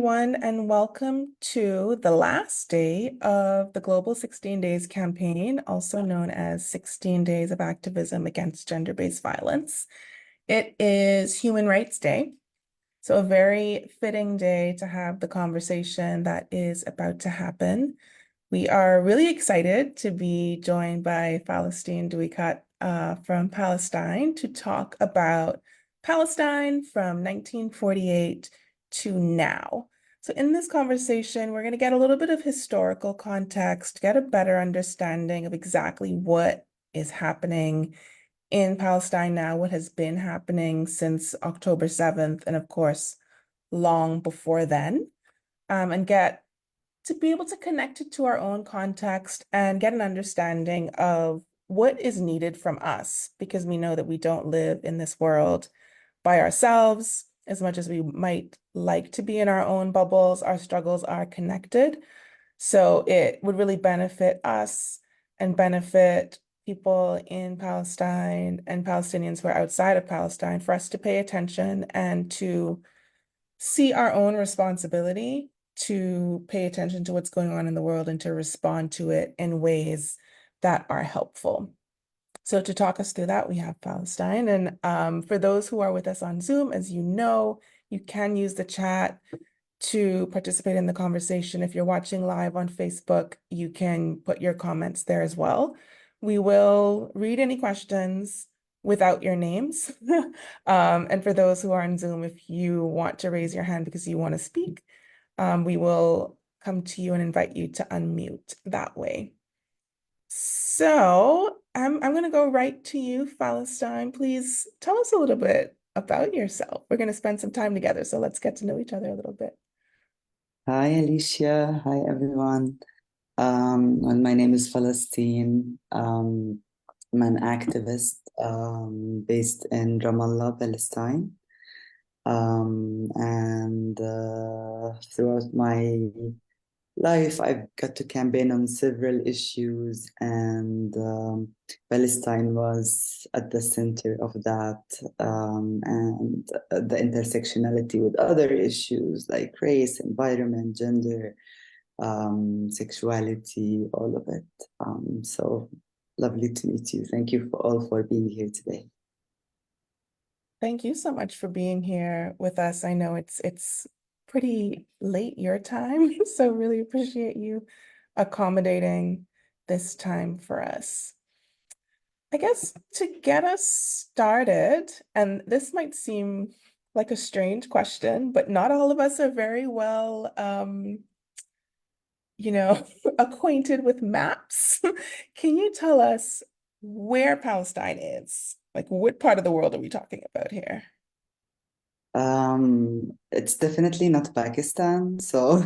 everyone, and welcome to the last day of the Global 16 Days campaign, also known as 16 Days of Activism Against Gender-Based Violence. It is Human Rights Day, so a very fitting day to have the conversation that is about to happen. We are really excited to be joined by Falastine Dwikat from Palestine to talk about Palestine from 1948 to now. So in this conversation, we're going to get a little bit of historical context, get a better understanding of exactly what is happening in Palestine now, what has been happening since October 7th, and of course, long before then, and get to be able to connect it to our own context and get an understanding of what is needed from us, because we know that we don't live in this world by ourselves. As much as we might like to be in our own bubbles, our struggles are connected. So it would really benefit us and benefit people in Palestine and Palestinians who are outside of Palestine for us to pay attention and to see our own responsibility to pay attention to what's going on in the world and to respond to it in ways that are helpful. So to talk us through that, we have Palestine. And for those who are with us on Zoom, as you know, you can use the chat to participate in the conversation. If you're watching live on Facebook, you can put your comments there as well. We will read any questions without your names. And for those who are on Zoom, if you want to raise your hand because you want to speak, we will come to you and invite you to unmute that way. So I'm going to go right to you, Falastine. Please tell us a little bit about yourself. We're going to spend some time together, so let's get to know each other a little bit. Hi, Alicia. Hi, everyone. Well, my name is Falastine. I'm an activist based in Ramallah, Palestine. And throughout my life, I've got to campaign on several issues, and Palestine was at the center of that, and the intersectionality with other issues like race, environment, gender, sexuality, all of it. So lovely to meet you. Thank you all for being here today. Thank you so much for being here with us. I know it's pretty late your time, so really appreciate you accommodating this time for us. I guess to get us started, and this might seem like a strange question, but not all of us are very well, acquainted with maps. Can you tell us where Palestine is? Like, what part of the world are we talking about here? It's definitely not Pakistan, so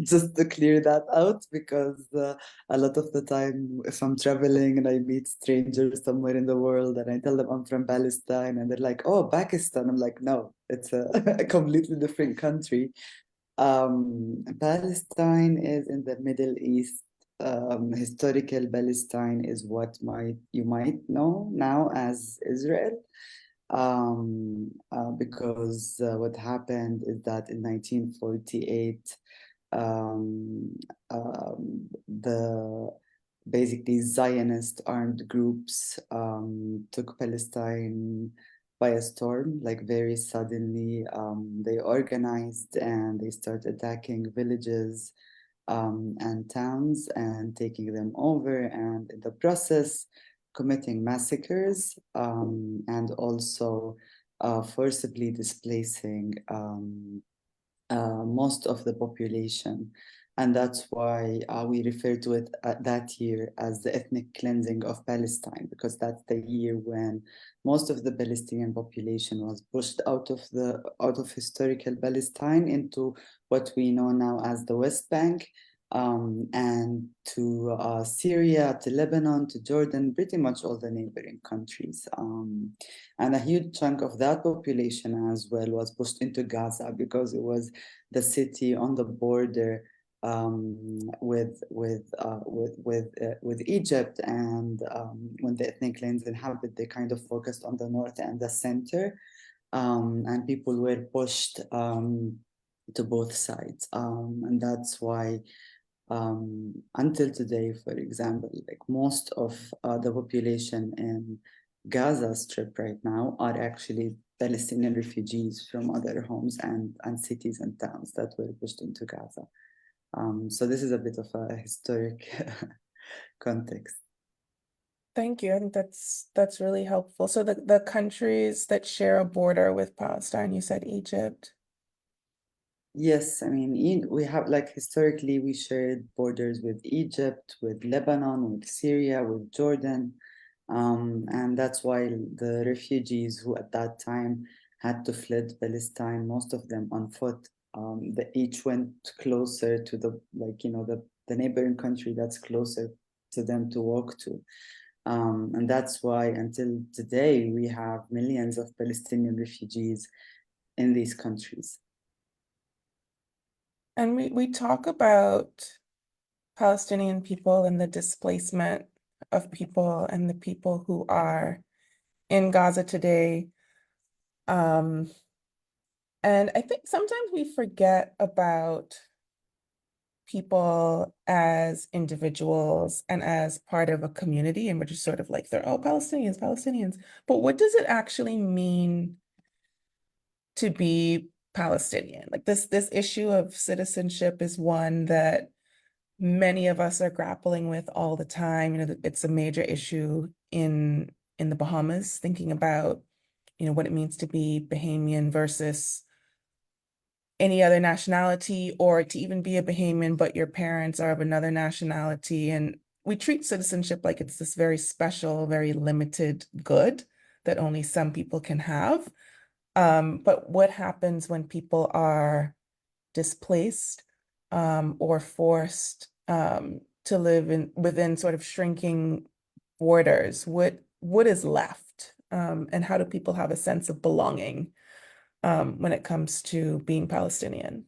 just to clear that out, because a lot of the time, if I'm traveling and I meet strangers somewhere in the world and I tell them I'm from Palestine, and they're like, "Oh, Pakistan," I'm like, "No, it's a, a completely different country." Palestine is in the Middle East. Historical Palestine is what you might know now as Israel. Because what happened is that in 1948, um, the basically Zionist armed groups took Palestine by a storm, like very suddenly. They organized and they started attacking villages and towns and taking them over, and in the process, committing massacres and also forcibly displacing most of the population. And that's why we refer to it that year as the ethnic cleansing of Palestine, because that's the year when most of the Palestinian population was pushed out of historical Palestine into what we know now as the West Bank, and to Syria, to Lebanon, to Jordan, pretty much all the neighboring countries. And a huge chunk of that population as well was pushed into Gaza because it was the city on the border with Egypt. And when the ethnic cleansing happened, they kind of focused on the north and the center, and people were pushed to both sides. And that's why until today, for example, like most of the population in Gaza Strip right now are actually Palestinian refugees from other homes and cities and towns that were pushed into Gaza. So this is a bit of a historic context. Thank you. I think that's really helpful. So the countries that share a border with Palestine, you said Egypt. Yes, I mean, we have like historically we shared borders with Egypt, with Lebanon, with Syria, with Jordan. And that's why the refugees who at that time had to flee Palestine, most of them on foot, they each went closer to the, like, the neighboring country that's closer to them to walk to. And that's why until today we have millions of Palestinian refugees in these countries. And we talk about Palestinian people and the displacement of people and the people who are in Gaza today. Um, and I think sometimes we forget about people as individuals and as part of a community, and we're just sort of like, they're all Palestinians, Palestinians. But what does it actually mean to be Palestinian? Like this issue of citizenship is one that many of us are grappling with all the time. You know, it's a major issue in the Bahamas, thinking about, what it means to be Bahamian versus any other nationality, or to even be a Bahamian, but your parents are of another nationality. And we treat citizenship like it's this very special, very limited good that only some people can have. But what happens when people are displaced or forced to live within sort of shrinking borders? What is left? And how do people have a sense of belonging when it comes to being Palestinian?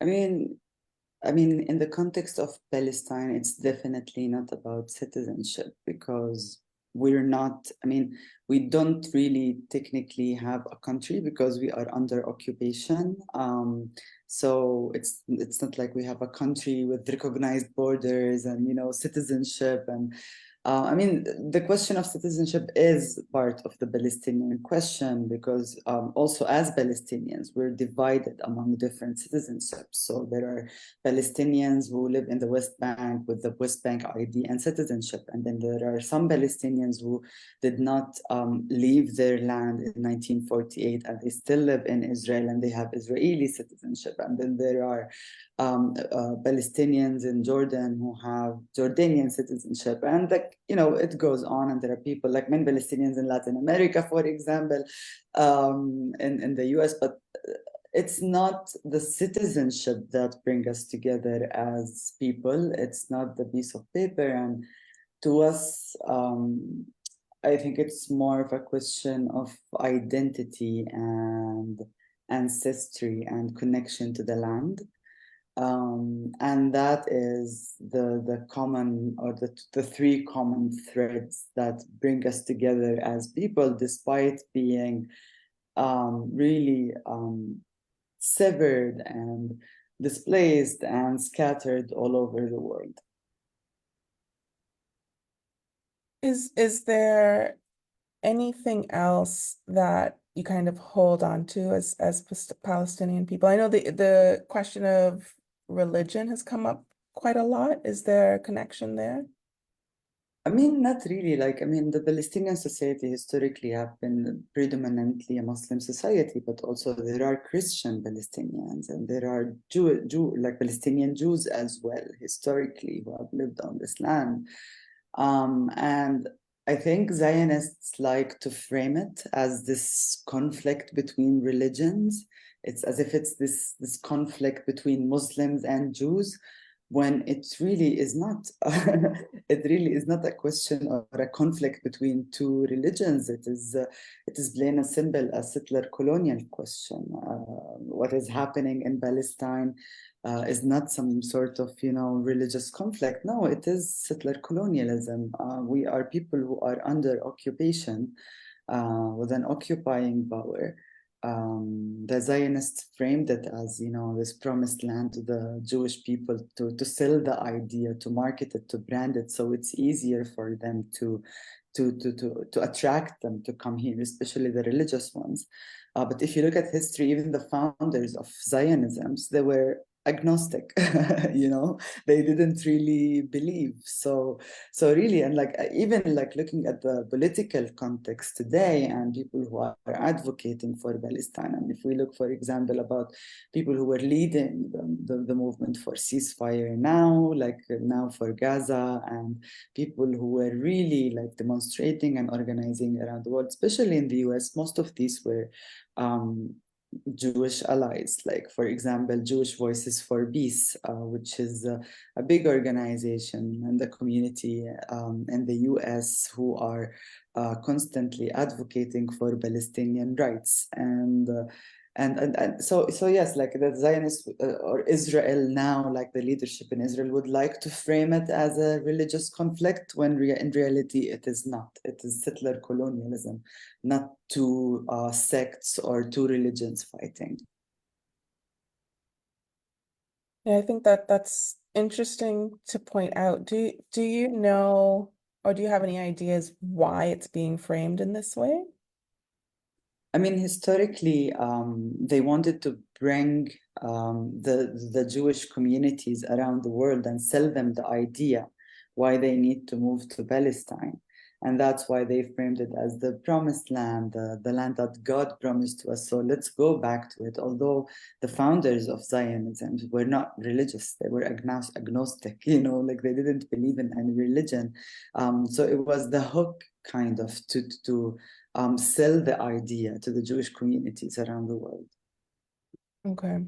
I mean, in the context of Palestine, it's definitely not about citizenship because we don't really technically have a country because we are under occupation. So it's not like we have a country with recognized borders and citizenship and the question of citizenship is part of the Palestinian question because also as Palestinians, we're divided among different citizenships. So there are Palestinians who live in the West Bank with the West Bank ID and citizenship. And then there are some Palestinians who did not leave their land in 1948 and they still live in Israel and they have Israeli citizenship. And then there are Palestinians in Jordan who have Jordanian citizenship. And it goes on. And there are people like many Palestinians in Latin America, for example, in the US. But it's not the citizenship that brings us together as people. It's not the piece of paper. And to us, I think it's more of a question of identity and ancestry and connection to the land. And that is the common or the three common threads that bring us together as people, despite being really severed and displaced and scattered all over the world. Is there anything else that you kind of hold on to as Palestinian people? I know the question of religion has come up quite a lot. Is there a connection there? Not really. The Palestinian society historically have been predominantly a Muslim society, but also there are Christian Palestinians and there are like Palestinian Jews as well, historically, who have lived on this land. And I think Zionists like to frame it as this conflict between religions. It's as if it's this conflict between Muslims and Jews, when it really is not. It really is not a question or a conflict between two religions. It is plain and simple a settler colonial question. What is happening in Palestine is not some sort of religious conflict. No, it is settler colonialism. We are people who are under occupation with an occupying power. the Zionists framed it as, this promised land to the Jewish people to sell the idea, to market it, to brand it, so it's easier for them to attract them to come here, especially the religious ones. But if you look at history, even the founders of Zionisms, they were agnostic, they didn't really believe. So really, and even looking at the political context today and people who are advocating for Palestine, and if we look, for example, about people who were leading the movement for ceasefire now for Gaza, and people who were really demonstrating and organizing around the world, especially in the US, most of these were Jewish allies, like, for example, Jewish Voices for Peace, which is a big organization and a community in the US who are constantly advocating for Palestinian rights. And so yes, the Zionists or Israel now, the leadership in Israel would like to frame it as a religious conflict, when in reality it is not. It is settler colonialism, not two sects or two religions fighting. Yeah, I think that that's interesting to point out. Do you know, or do you have any ideas why it's being framed in this way? I mean, historically, they wanted to bring the Jewish communities around the world and sell them the idea why they need to move to Palestine. And that's why they framed it as the promised land, the land that God promised to us. So let's go back to it. Although the founders of Zionism were not religious, they were agnostic, they didn't believe in any religion. So it was the hook kind of to sell the idea to the Jewish communities around the world. Okay.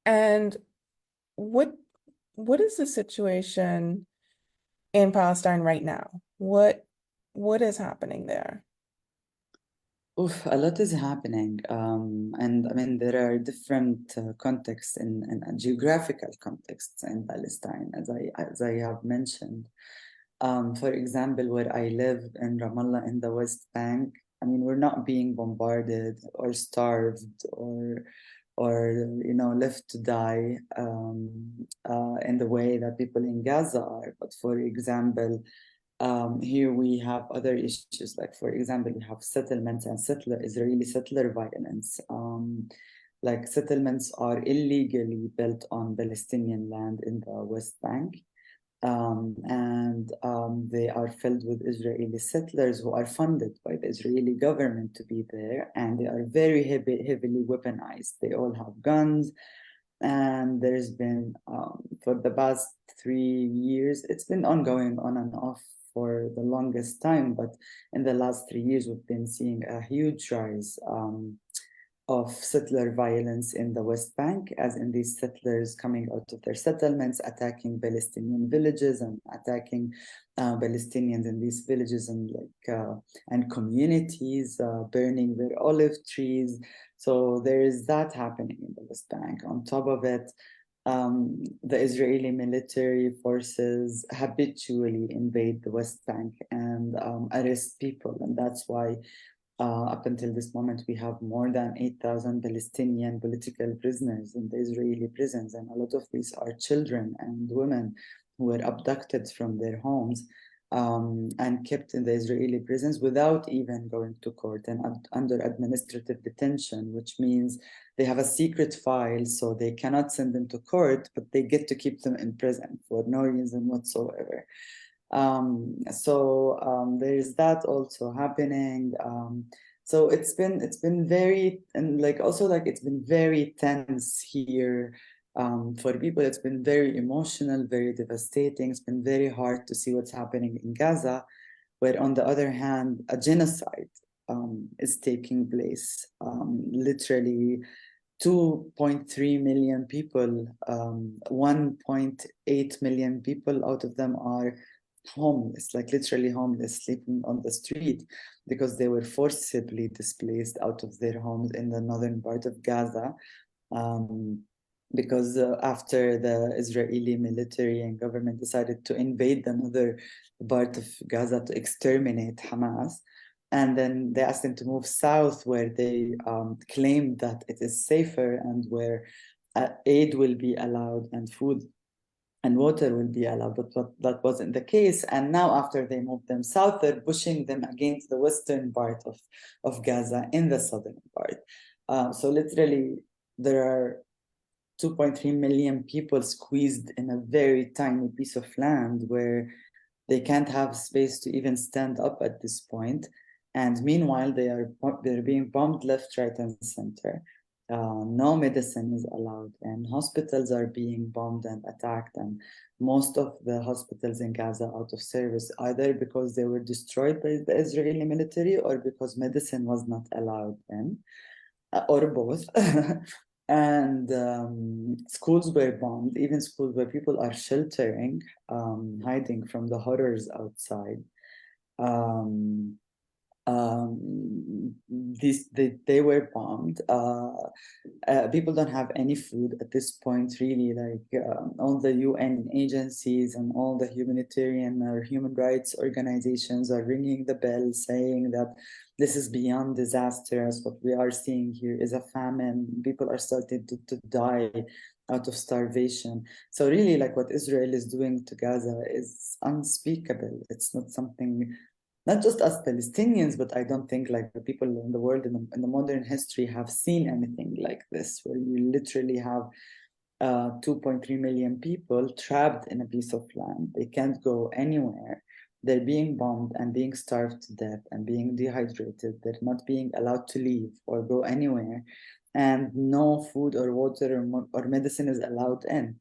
And what what is the situation in Palestine right now? What is happening there? Oof, a lot is happening. And I mean, there are different contexts and geographical contexts in Palestine, as I have mentioned. For example, where I live in Ramallah in the West Bank, I mean, we're not being bombarded or starved or left to die in the way that people in Gaza are. But for example, here we have other issues, like, for example, we have settlements and Israeli settler violence. Settlements are illegally built on Palestinian land in the West Bank. And they are filled with Israeli settlers who are funded by the Israeli government to be there, and they are very heavily weaponized. They all have guns, and there's been, for the past 3 years, it's been ongoing on and off for the longest time, but in the last 3 years, we've been seeing a huge rise of settler violence in the West Bank, as in these settlers coming out of their settlements, attacking Palestinian villages and attacking Palestinians in these villages and communities, burning their olive trees. So there is that happening in the West Bank. On top of it, the Israeli military forces habitually invade the West Bank and arrest people, and that's why up until this moment, we have more than 8,000 Palestinian political prisoners in the Israeli prisons, and a lot of these are children and women who were abducted from their homes and kept in the Israeli prisons without even going to court and under administrative detention, which means they have a secret file, so they cannot send them to court, but they get to keep them in prison for no reason whatsoever. So there is that also happening. So it's been very, and also it's been very tense here. For people, it's been very emotional, very devastating. It's been very hard to see what's happening in Gaza, where on the other hand, a genocide is taking place. Literally 2.3 million people, 1.8 million people out of them are homeless, literally homeless, sleeping on the street because they were forcibly displaced out of their homes in the northern part of Gaza. Because after the Israeli military and government decided to invade another part of Gaza to exterminate Hamas, And then they asked them to move south, where they claimed that it is safer and where aid will be allowed and food and water will be allowed, but that wasn't the case. And now, after they moved them south, they're pushing them against the western part of Gaza in the southern part. So literally, there are 2.3 million people squeezed in a very tiny piece of land where they can't have space to even stand up at this point. And meanwhile, they're being bombed left, right, and center. No medicine is allowed, and hospitals are being bombed and attacked, and most of the hospitals in Gaza out of service, either because they were destroyed by the Israeli military or because medicine was not allowed in, or both. And schools were bombed, even schools where people are sheltering, hiding from the horrors outside. Um, they were bombed. People don't have any food at this point, really. Like all the UN agencies and all the humanitarian or human rights organizations are ringing the bell, saying that this is beyond disastrous. What we are seeing here is a famine. People are starting to die out of starvation. So really, like what Israel is doing to Gaza is unspeakable. It's not something, not just as Palestinians, but I don't think like the people in the world in the modern history have seen anything like this, where you literally have 2.3 million people trapped in a piece of land. They can't go anywhere. They're being bombed and being starved to death and being dehydrated. They're not being allowed to leave or go anywhere. And no food or water or medicine is allowed in.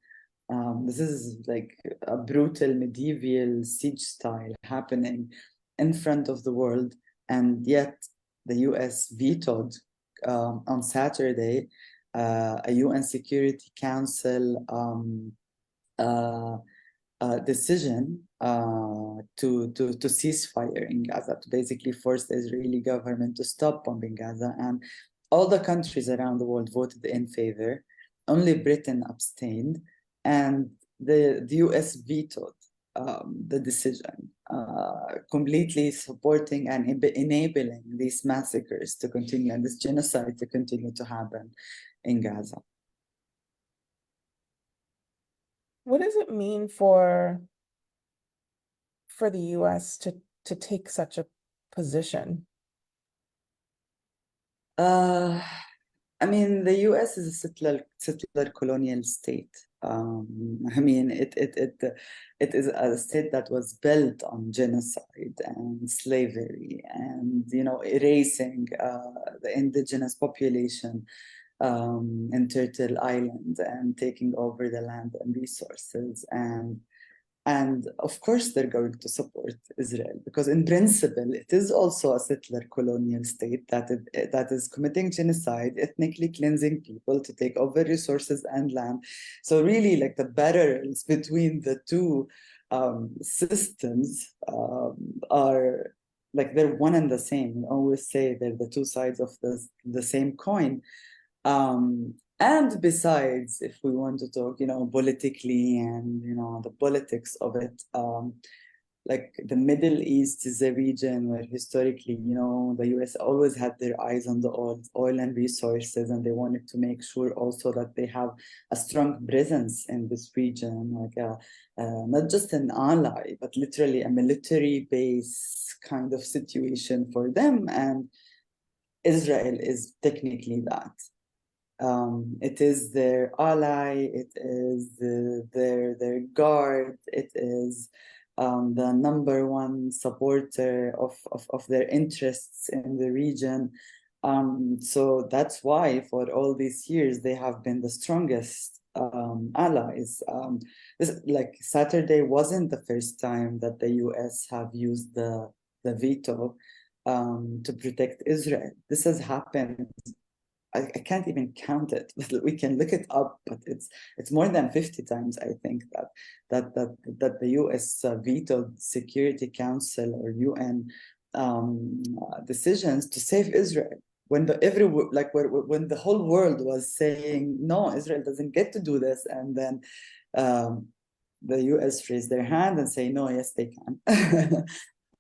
This is like a brutal medieval siege style happening in front of the world. And yet the US vetoed on Saturday a UN Security Council decision to cease fire in Gaza, to basically force the Israeli government to stop bombing Gaza. And all the countries around the world voted in favor. Only Britain abstained, and the US vetoed the decision, completely supporting and enabling these massacres to continue and this genocide to continue to happen in Gaza. What does it mean for the US to take such a position? Uh, I mean, the US is a settler colonial state. I mean, it is a state that was built on genocide and slavery and, you know, erasing the indigenous population in Turtle Island and taking over the land and resources. And of course, they're going to support Israel because, in principle, it is also a settler colonial state that is committing genocide, ethnically cleansing people to take over resources and land. So, really, like the barriers between the two systems are like they're one and the same. We always say they're the two sides of the same coin. And besides, if we want to talk, you know, politically and, you know, the politics of it, like the Middle East is a region where historically, you know, the US always had their eyes on the oil and resources, and they wanted to make sure also that they have a strong presence in this region, like not just an ally, but literally a military base kind of situation for them. And Israel is technically that. It is their ally, it is their guard, it is the number one supporter of their interests in the region. So that's why for all these years they have been the strongest allies. This, like Saturday wasn't the first time that the US have used the veto to protect Israel. This has happened. I can't even count it, but we can look it up. But it's more than 50 times, I think, that the U.S. Vetoed Security Council or UN decisions to save Israel when when the whole world was saying no, Israel doesn't get to do this, and then the U.S. raised their hand and say no, yes, they can.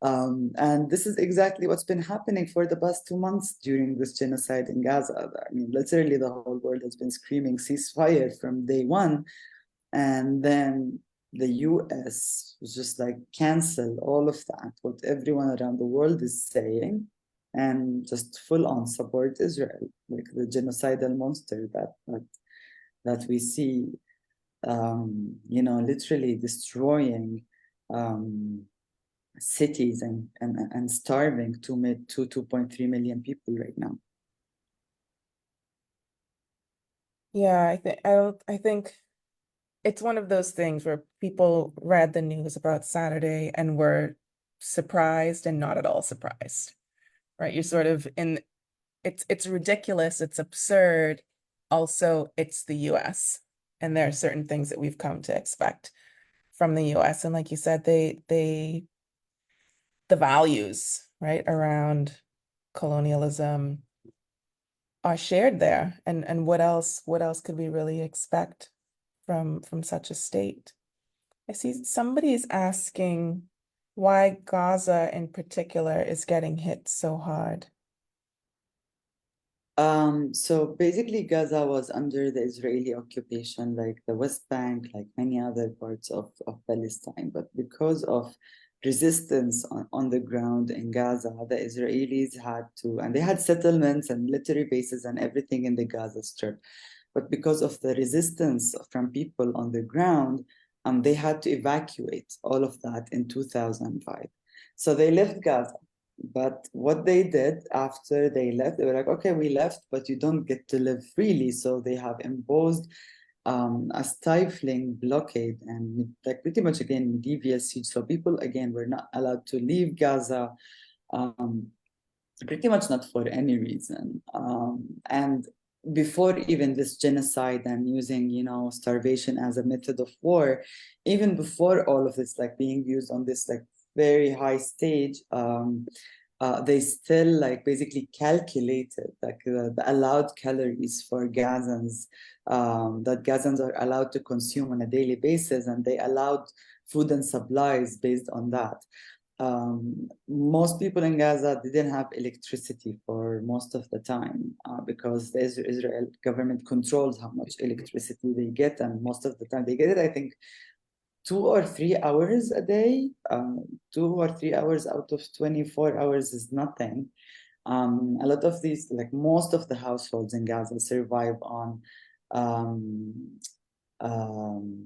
And this is exactly what's been happening for the past 2 months during this genocide in Gaza. I mean, literally, the whole world has been screaming ceasefire from day one. And then the US was just like cancel all of that, what everyone around the world is saying, and just full on support Israel, like the genocidal monster that we see, literally destroying um, cities and starving 2.3 million people right now. Yeah, I think it's one of those things where people read the news about Saturday and were surprised and not at all surprised, right? You're sort of in it's ridiculous, it's absurd. Also, it's the US. And there are certain things that we've come to expect from the US. And like you said, the values, right, around colonialism are shared there. And what else could we really expect from such a state? I see somebody is asking why Gaza in particular is getting hit so hard. So basically, Gaza was under the Israeli occupation, like the West Bank, like many other parts of Palestine. But because of resistance on the ground in Gaza, the Israelis had to, and they had settlements and military bases and everything in the Gaza Strip. But because of the resistance from people on the ground, they had to evacuate all of that in 2005. So they left Gaza. But what they did after they left, they were like, okay, we left, but you don't get to live freely. So they have imposed a stifling blockade and like pretty much again medieval siege. So people again were not allowed to leave Gaza, um, pretty much not for any reason. And before even this genocide and using, starvation as a method of war, even before all of this, like being used on this like very high stage, they still like basically calculated like the allowed calories for Gazans, that Gazans are allowed to consume on a daily basis, and they allowed food and supplies based on that. Most people in Gaza didn't have electricity for most of the time, because the Israel government controls how much electricity they get, and most of the time they get it, I think, 2 or 3 hours a day. 2 or 3 hours out of 24 hours is nothing. A lot of these, like most of the households in Gaza, survive on um, um,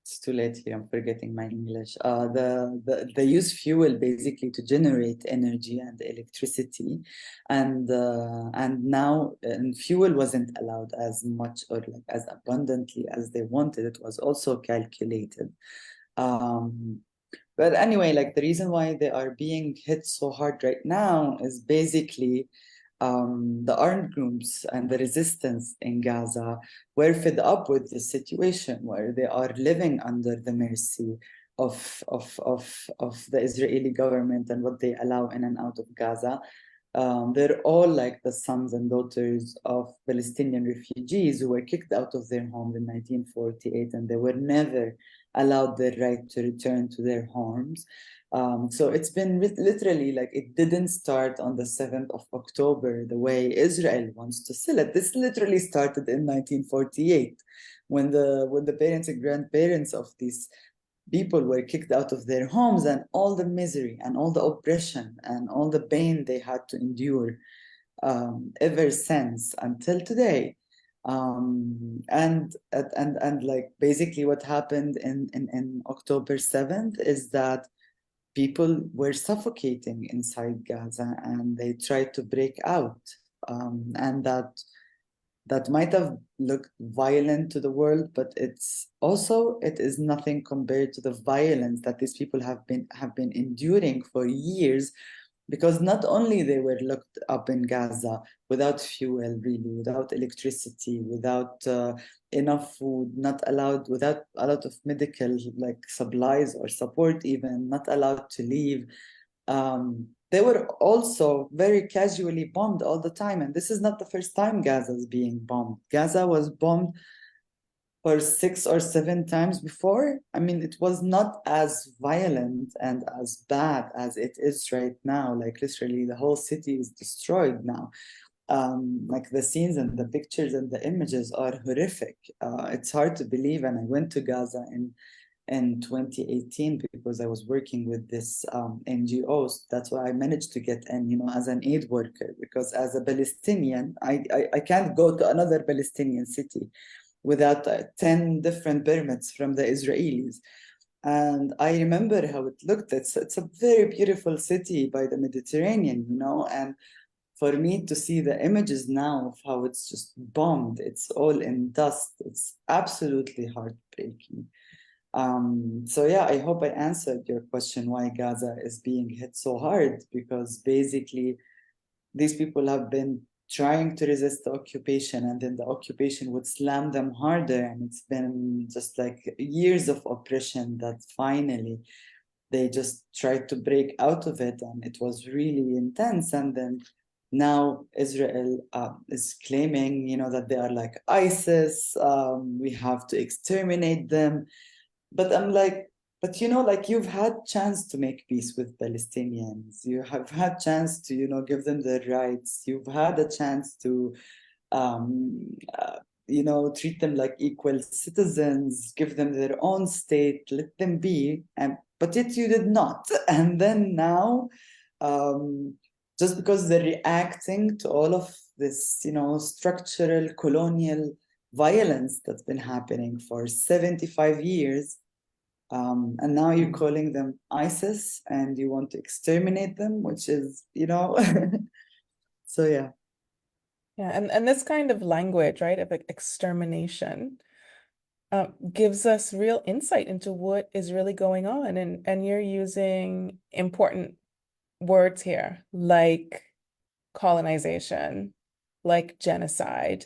it's too late here. I'm forgetting my English. They use fuel basically to generate energy and electricity, and now and fuel wasn't allowed as much or like as abundantly as they wanted. It was also calculated. Um, but anyway, like the reason why they are being hit so hard right now is basically the armed groups and the resistance in Gaza were fed up with the situation where they are living under the mercy of the Israeli government and what they allow in and out of Gaza. They're all like the sons and daughters of Palestinian refugees who were kicked out of their homes in 1948, and they were never allowed their right to return to their homes. So it's been literally like it didn't start on the 7th of October the way Israel wants to sell it. This literally started in 1948 when the parents and grandparents of these people were kicked out of their homes, and all the misery and all the oppression and all the pain they had to endure, ever since until today. And like basically what happened in October 7th is that people were suffocating inside Gaza and they tried to break out. And that might have looked violent to the world, but it is nothing compared to the violence that these people have been enduring for years, because not only they were locked up in Gaza without fuel, really, without electricity, without enough food, not allowed, without a lot of medical like supplies or support, even not allowed to leave. They were also very casually bombed all the time. And this is not the first time Gaza is being bombed. Gaza was bombed or 6 or 7 times before. I mean, it was not as violent and as bad as it is right now. Like literally, the whole city is destroyed now. Like the scenes and the pictures and the images are horrific. It's hard to believe. And I went to Gaza in 2018 because I was working with this NGOs. That's why I managed to get in, as an aid worker. Because as a Palestinian, I can't go to another Palestinian city without 10 different permits from the Israelis. And I remember how it looked. It's a very beautiful city by the Mediterranean, and for me to see the images now of how it's just bombed, it's all in dust. It's absolutely heartbreaking. So yeah, I hope I answered your question why Gaza is being hit so hard, because basically these people have been trying to resist the occupation, and then the occupation would slam them harder, and it's been just like years of oppression that finally they just tried to break out of it, and it was really intense. And then now Israel is claiming, that they are like ISIS. We have to exterminate them. But I'm like, but like you've had chance to make peace with Palestinians. You have had chance to, give them their rights. You've had a chance to, um, treat them like equal citizens, give them their own state, let them be. And but yet you did not. And then now, um, just because they're reacting to all of this, structural colonial violence that's been happening for 75 years. And now you're calling them ISIS and you want to exterminate them, which is, so yeah. Yeah, and this kind of language, right, of extermination, gives us real insight into what is really going on. And you're using important words here, like colonization, like genocide.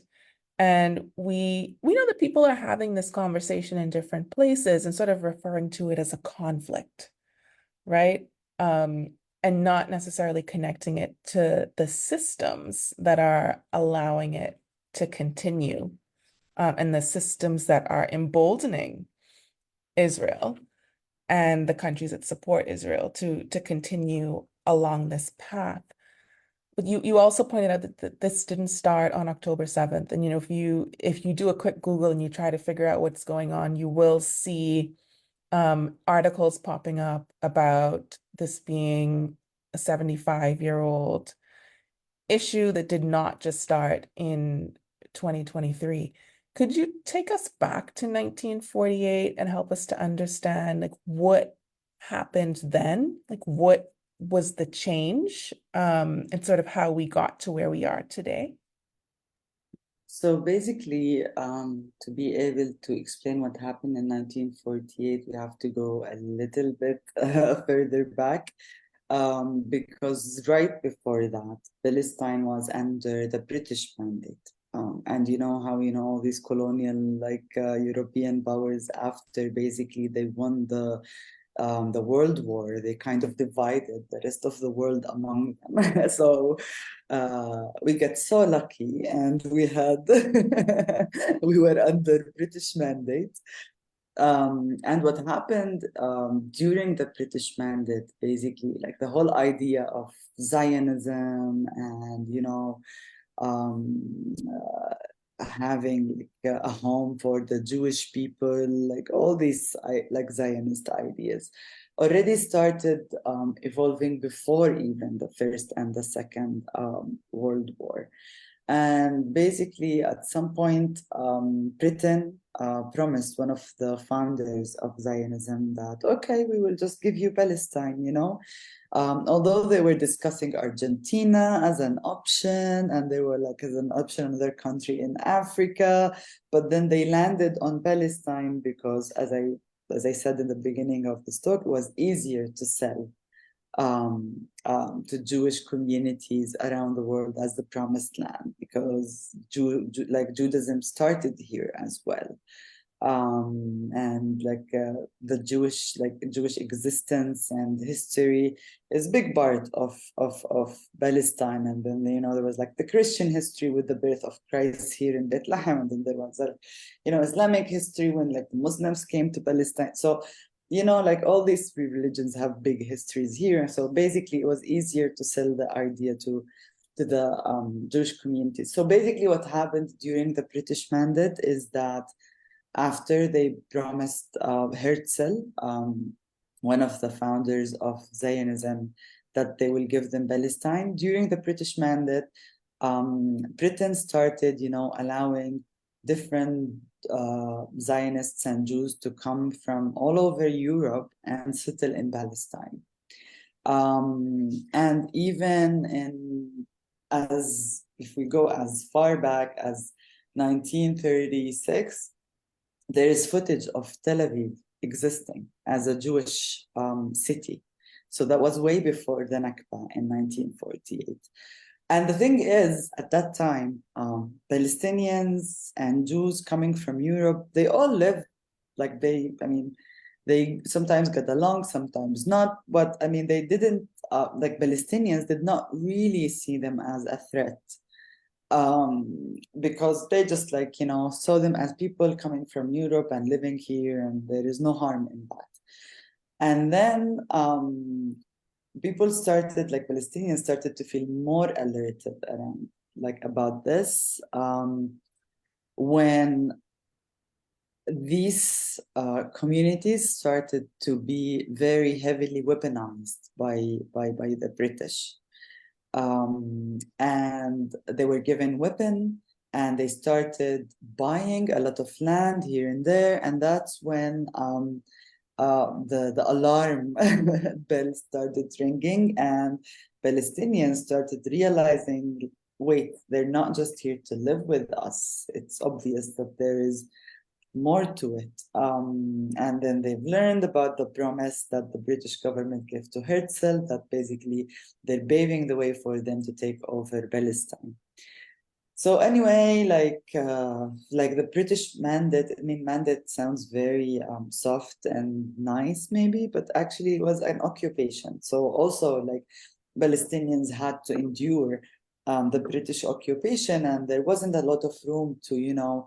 And we know that people are having this conversation in different places and sort of referring to it as a conflict, right? And not necessarily connecting it to the systems that are allowing it to continue, and the systems that are emboldening Israel and the countries that support Israel to continue along this path. But you also pointed out that this didn't start on October 7th. And if you do a quick Google and you try to figure out what's going on, you will see articles popping up about this being a 75-year-old issue that did not just start in 2023. Could you take us back to 1948 and help us to understand like what happened then? Like what was the change, and sort of how we got to where we are today? So basically, to be able to explain what happened in 1948, we have to go a little bit further back, because right before that, Palestine was under the British mandate. And you know how, all these colonial, like European powers, after basically they won the World War, they kind of divided the rest of the world among them. So we got so lucky, and we were under British mandate. And what happened during the British mandate, basically, like the whole idea of Zionism and, um, having like a home for the Jewish people, like all these like Zionist ideas already started evolving before even the First and the Second World War. And basically, at some point, Britain promised one of the founders of Zionism that, okay, we will just give you Palestine, although they were discussing Argentina as an option, and they were like as an option another country in Africa, but then they landed on Palestine because, as I said in the beginning of this talk, it was easier to sell to Jewish communities around the world as the promised land, because like Judaism started here as well. and like the Jewish existence and history is big part of Palestine. And then there was like the Christian history with the birth of Christ here in Bethlehem, and then there was Islamic history when like the Muslims came to Palestine. So like all these three religions have big histories here. So basically, it was easier to sell the idea to the Jewish community. So basically, what happened during the British Mandate is that after they promised Herzl, one of the founders of Zionism, that they will give them Palestine. During the British Mandate, Britain started, allowing different Zionists and Jews to come from all over Europe and settle in Palestine. And even if we go as far back as 1936, there is footage of Tel Aviv existing as a Jewish city. So that was way before the Nakba in 1948. And the thing is, at that time, Palestinians and Jews coming from Europe, they all lived like they sometimes got along, sometimes not. But they didn't, like Palestinians did not really see them as a threat, because they just saw them as people coming from Europe and living here, and there is no harm in that. And then people started, like Palestinians started to feel more alerted around about this, when these communities started to be very heavily weaponized by the British. And they were given weapon, and they started buying a lot of land here and there, and that's when the alarm bell started ringing, and Palestinians started realizing, wait, they're not just here to live with us. It's obvious that there is more to it. And then they've learned about the promise that the British government gave to Herzl, that basically they're paving the way for them to take over Palestine. So anyway, like the British mandate, mandate sounds very soft and nice maybe, but actually it was an occupation. So also like Palestinians had to endure the British occupation, and there wasn't a lot of room to,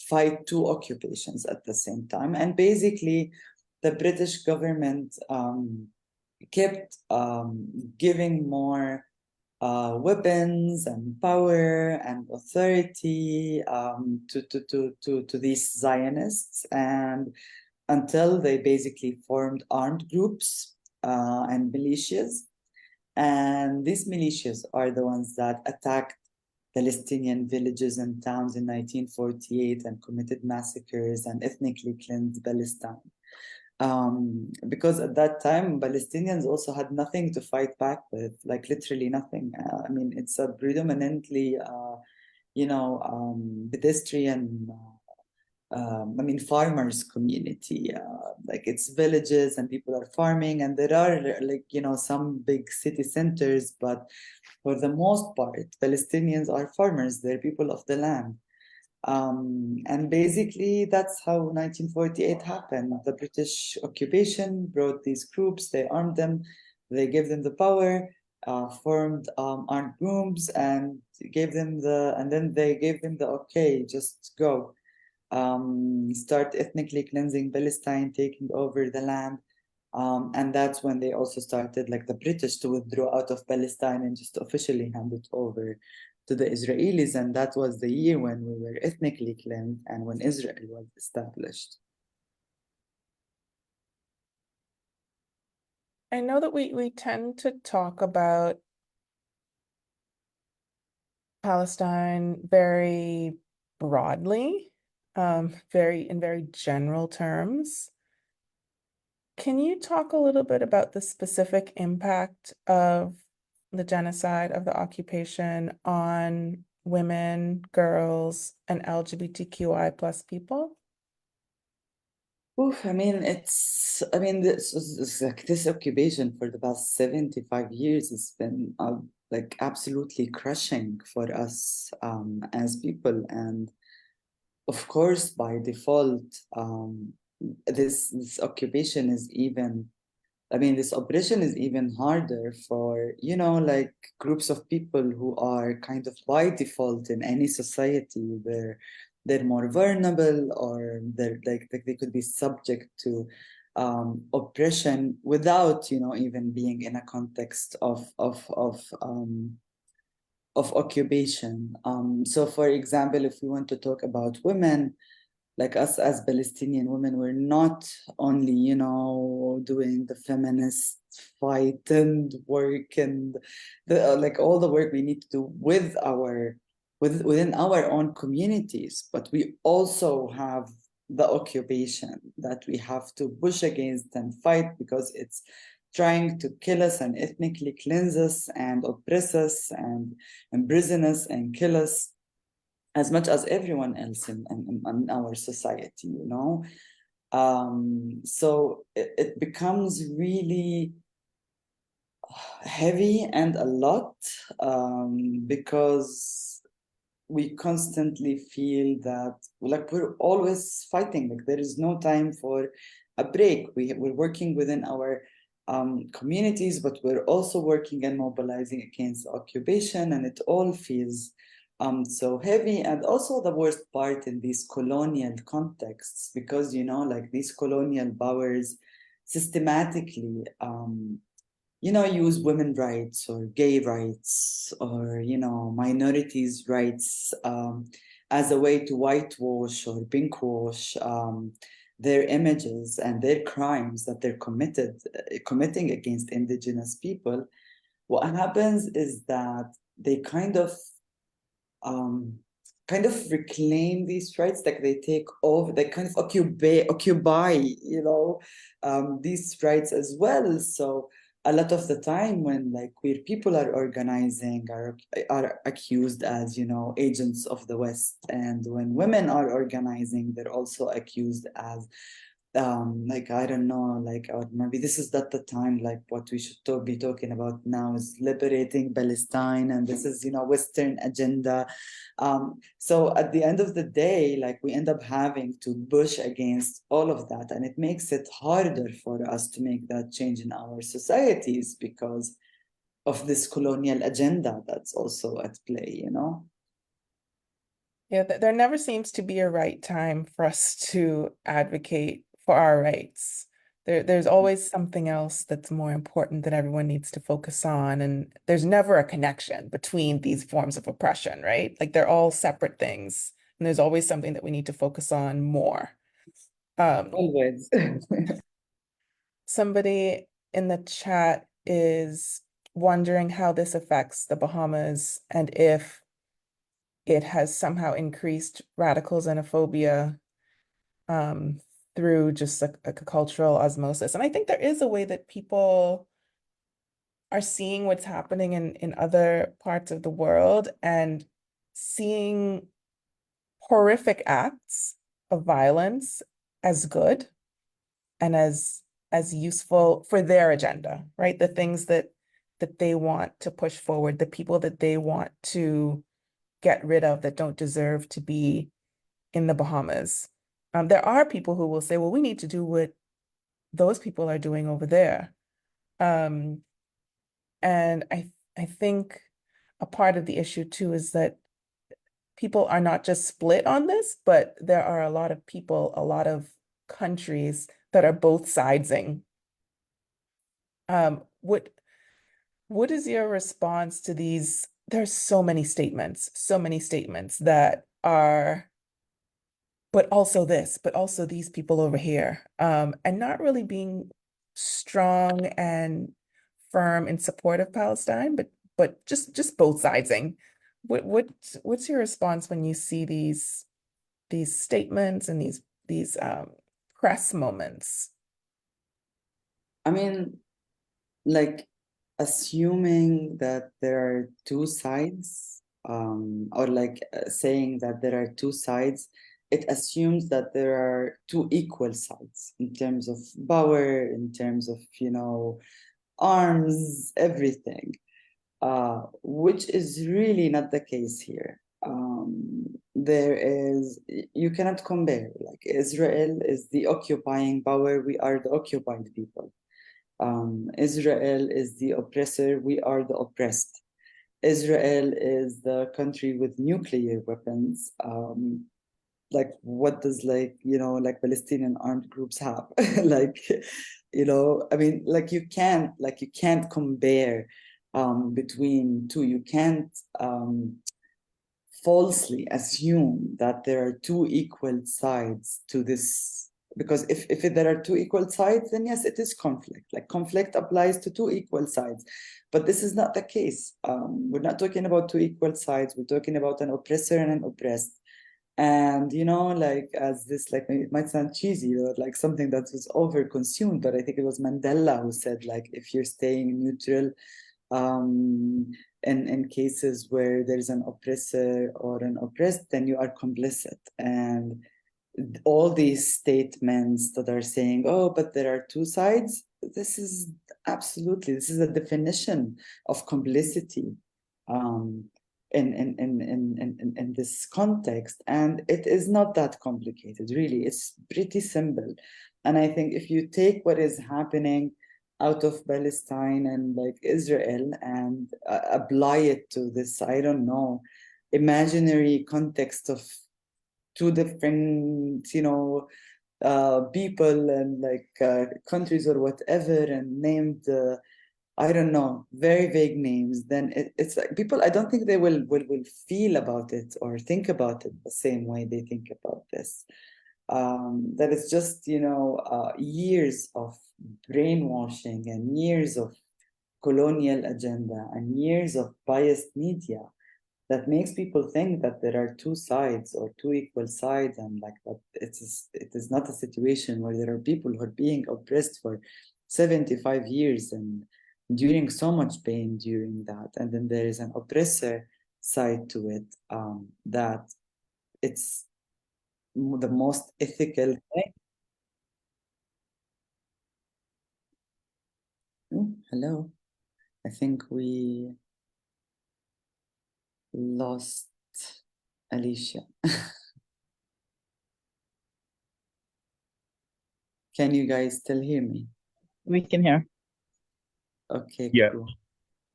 fight two occupations at the same time. And basically the British government kept giving more weapons and power and authority to these Zionists, and until they basically formed armed groups and militias. And these militias are the ones that attacked Palestinian villages and towns in 1948 and committed massacres and ethnically cleansed Palestine. Because at that time, Palestinians also had nothing to fight back with, like literally nothing. It's a predominantly, pedestrian, farmers community. Like it's villages and people are farming, and there are some big city centers, but for the most part, Palestinians are farmers. They're people of the land. And basically, that's how 1948 happened. The British occupation brought these groups, they armed them, they gave them the power, formed armed groups, and then they gave them the okay, just go. Start ethnically cleansing Palestine, taking over the land. And that's when they also started, like the British, to withdraw out of Palestine and just officially hand it over to the Israelis. And that was the year when we were ethnically cleansed and when Israel was established. I know that we tend to talk about Palestine very broadly, in very general terms. Can you talk a little bit about the specific impact of the genocide, of the occupation on women, girls, and LGBTQI plus people? Oof, this occupation for the past 75 years has been like absolutely crushing for us as people. And of course, by default, this occupation is even, I mean, this oppression is even harder for, like groups of people who are kind of by default in any society. They're more vulnerable, or they're like they could be subject to oppression without, even being in a context of occupation. So, for example, if we want to talk about women, like us as Palestinian women, we're not only, doing the feminist fight and work and the like all the work we need to do within our own communities, but we also have the occupation that we have to push against and fight because it's trying to kill us and ethnically cleanse us and oppress us and imprison us and kill us as much as everyone else in our society, So it becomes really heavy and a lot, because we constantly feel that like we're always fighting, like there is no time for a break. We're working within our communities, but we're also working and mobilizing against occupation, and it all feels so heavy. And also the worst part in these colonial contexts, because like these colonial powers systematically use women rights or gay rights or, minorities' rights as a way to whitewash or pinkwash their images and their crimes that they're committing against indigenous people. What happens is that they um, kind of reclaim these rights, like they take over, they kind of occupy, these rights as well. So a lot of the time when like queer people are organizing are accused as, agents of the West. And when women are organizing, they're also accused as like I don't know, like or maybe this is not the time, like what we should be talking about now is liberating Palestine, and this is Western agenda. So at the end of the day, like we end up having to push against all of that, and it makes it harder for us to make that change in our societies because of this colonial agenda that's also at play. Yeah, there never seems to be a right time for us to advocate for our rights. There's always something else that's more important that everyone needs to focus on, and there's never a connection between these forms of oppression, right? Like they're all separate things, and there's always something that we need to focus on more. Um, Always. Somebody in the chat is wondering how this affects the Bahamas and if it has somehow increased radical xenophobia um, through just a cultural osmosis. And I think there is a way that people are seeing what's happening in other parts of the world and seeing horrific acts of violence as good and as useful for their agenda, right? The things that they want to push forward, the people that they want to get rid of that don't deserve to be in the Bahamas. There are people who will say, well, we need to do what those people are doing over there. Um, and I think a part of the issue too is that people are not just split on this, but there are a lot of people, a lot of countries that are both sidesing. Um, what what is your response to these? There's so many statements that are but also this, but also these people over here, and not really being strong and firm in support of Palestine, but just both sidesing. What what's your response when you see these statements and these press moments? I mean, like assuming that there are two sides, or like saying that there are two sides, it assumes that there are two equal sides in terms of power, in terms of, arms, everything, which is really not the case here. there is, you cannot compare. Like Israel is the occupying power, we are the occupied people. Israel is the oppressor, we are the oppressed. Israel is the country with nuclear weapons. Like what does like Palestinian armed groups have? Like, I mean, like you can't compare between two. You can't falsely assume that there are two equal sides to this, because if there are two equal sides, then yes, it is conflict. Like conflict applies to two equal sides, but this is not the case. We're not talking about two equal sides, we're talking about an oppressor and an oppressed. And like, as this, like, it might sound cheesy or like something that was over consumed, but I think it was Mandela who said, like, if you're staying neutral um, in cases where there's an oppressor or an oppressed, then you are complicit. And all these statements that are saying, oh, but there are two sides, this is a definition of complicity um, in this context. And it is not that complicated, really. It's pretty simple. And I think if you take what is happening out of Palestine and like Israel and apply it to this, I don't know, imaginary context of two different, people and like countries or whatever, and named, I don't know, very vague names, then it's like people, I don't think they will feel about it or think about it the same way they think about this. That it's just, years of brainwashing and years of colonial agenda and years of biased media that makes people think that there are two sides or two equal sides, and like that it is not a situation where there are people who are being oppressed for 75 years and enduring so much pain during that, and then there is an oppressor side to it, that it's the most ethical thing. Hello, I think we lost Alicia. Can you guys still hear me? We can hear. Okay, Yeah. cool.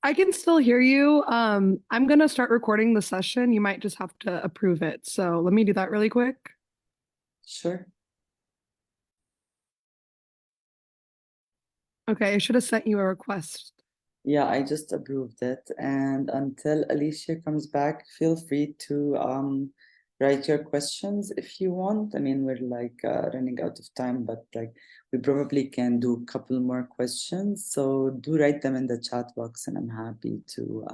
I can still hear you. I'm gonna start recording the session. You might just have to approve it. So let me do that really quick. Sure. Okay, I should have sent you a request. Yeah, I just approved it. And until Alicia comes back, feel free to write your questions if you want. I mean, we're like running out of time, but like we probably can do a couple more questions. So do write them in the chat box, and I'm happy to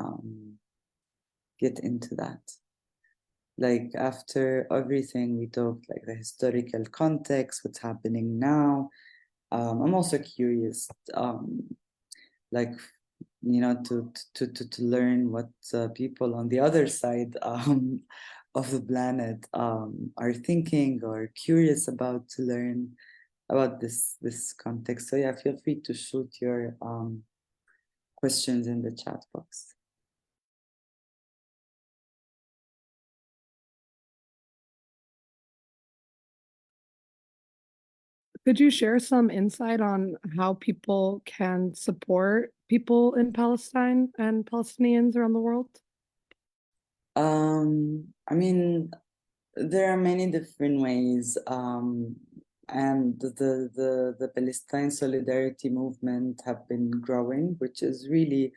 get into that. Like after everything we talked, like the historical context, what's happening now. I'm also curious, like to learn what people on the other side of the planet are thinking or curious about, to learn about this context. So yeah, feel free to shoot your questions in the chat box. Could you share some insight on how people can support people in Palestine and Palestinians around the world? I mean, there are many different ways, and the Palestine solidarity movement have been growing, which is really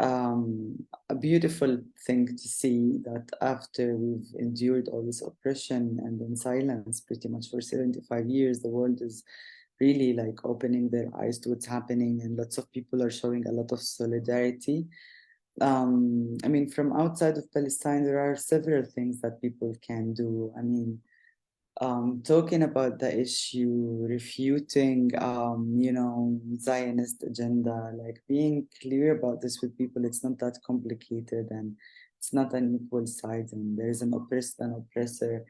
a beautiful thing to see, that after we've endured all this oppression and in silence pretty much for 75 years, the world is really like opening their eyes to what's happening, and lots of people are showing a lot of solidarity. I mean, from outside of Palestine, there are several things that people can do. I mean, talking about the issue, refuting, Zionist agenda, like being clear about this with people. It's not that complicated, and it's not an equal side, and there is an oppressed and oppressor.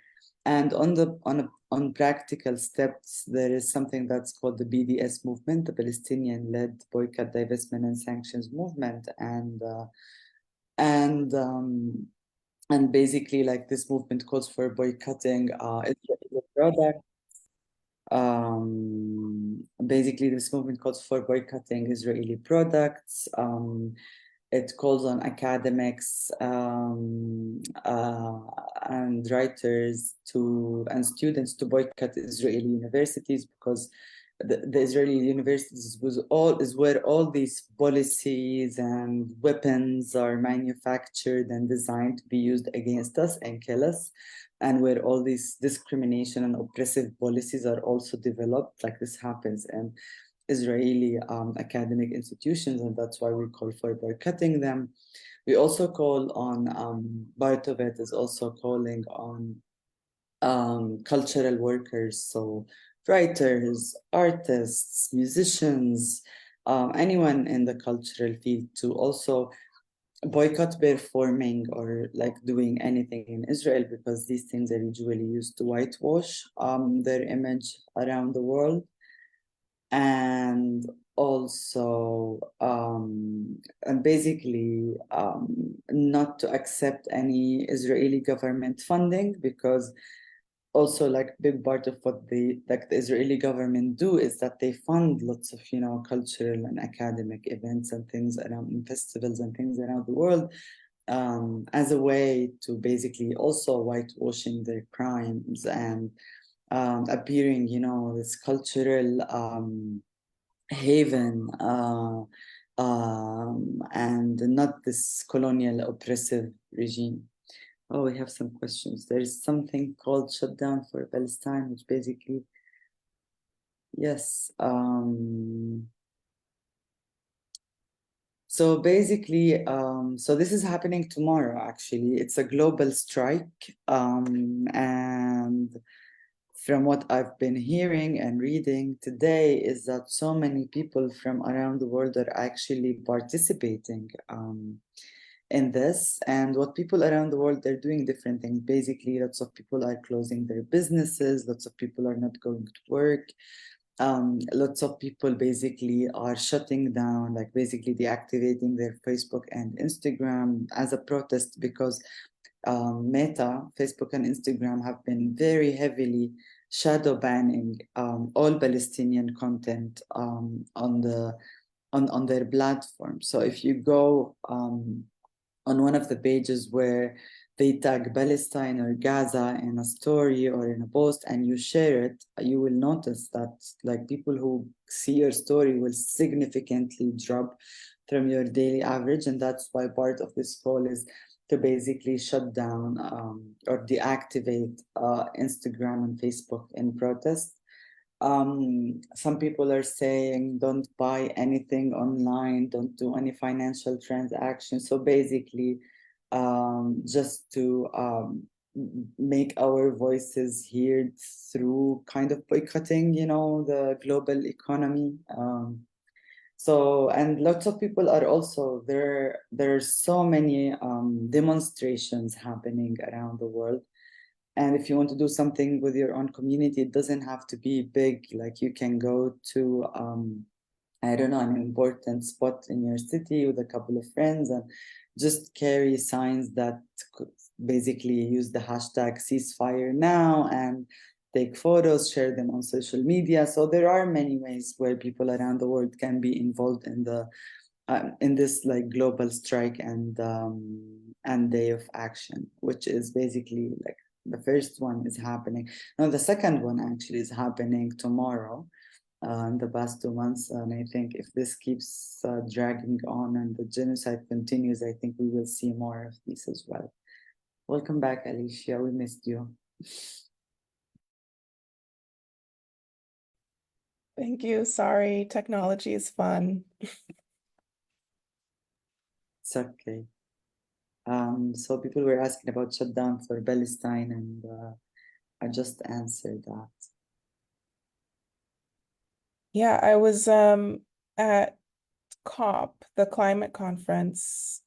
And on practical steps, there is something that's called the BDS movement, the Palestinian-led boycott, divestment, and sanctions movement, and And basically, like this movement calls for boycotting Israeli products. Basically, this movement calls for boycotting Israeli products. It calls on academics and writers and students to boycott Israeli universities, because the Israeli universities is where all these policies and weapons are manufactured and designed to be used against us and kill us, and where all these discrimination and oppressive policies are also developed. Like this happens in Israeli academic institutions, and that's why we call for boycotting them. We also call on, part of it is also calling on cultural workers, so writers, artists, musicians, anyone in the cultural field, to also boycott performing or like doing anything in Israel, because these things are usually used to whitewash their image around the world. And also and basically not to accept any Israeli government funding, because also like big part of what the Israeli government do is that they fund lots of cultural and academic events and things around festivals and things around the world, as a way to basically also whitewashing their crimes and appearing this cultural haven and not this colonial oppressive regime. Oh, we have some questions. There is something called shutdown for Palestine, which basically, yes. So basically, so this is happening tomorrow, actually. It's a global strike. And from what I've been hearing and reading today is that so many people from around the world are actually participating in this. And what people around the world, they're doing different things. Basically, lots of people are closing their businesses, lots of people are not going to work. Lots of people basically are shutting down, like basically deactivating their Facebook and Instagram as a protest, because Meta, Facebook and Instagram have been very heavily shadow banning all Palestinian content on their platform. So if you go on one of the pages where they tag Palestine or Gaza in a story or in a post and you share it, you will notice that like people who see your story will significantly drop from your daily average. And that's why part of this call is to basically shut down or deactivate Instagram and Facebook in protest. Some people are saying don't buy anything online, don't do any financial transactions. So basically, just to make our voices heard through kind of boycotting, the global economy. So, and lots of people are also there. There are so many demonstrations happening around the world. And if you want to do something with your own community, it doesn't have to be big. Like you can go to, I don't know, an important spot in your city with a couple of friends and just carry signs that basically use the hashtag ceasefire now and take photos, share them on social media. So there are many ways where people around the world can be involved in this like global strike and day of action, which is basically like the first one is happening. Now the second one actually is happening tomorrow in the past 2 months. And I think if this keeps dragging on and the genocide continues, I think we will see more of these as well. Welcome back, Alicia. We missed you. Thank you. Sorry, technology is fun. It's okay. So people were asking about shutdown for Palestine, and I just answered that. Yeah, I was at COP, the climate conference,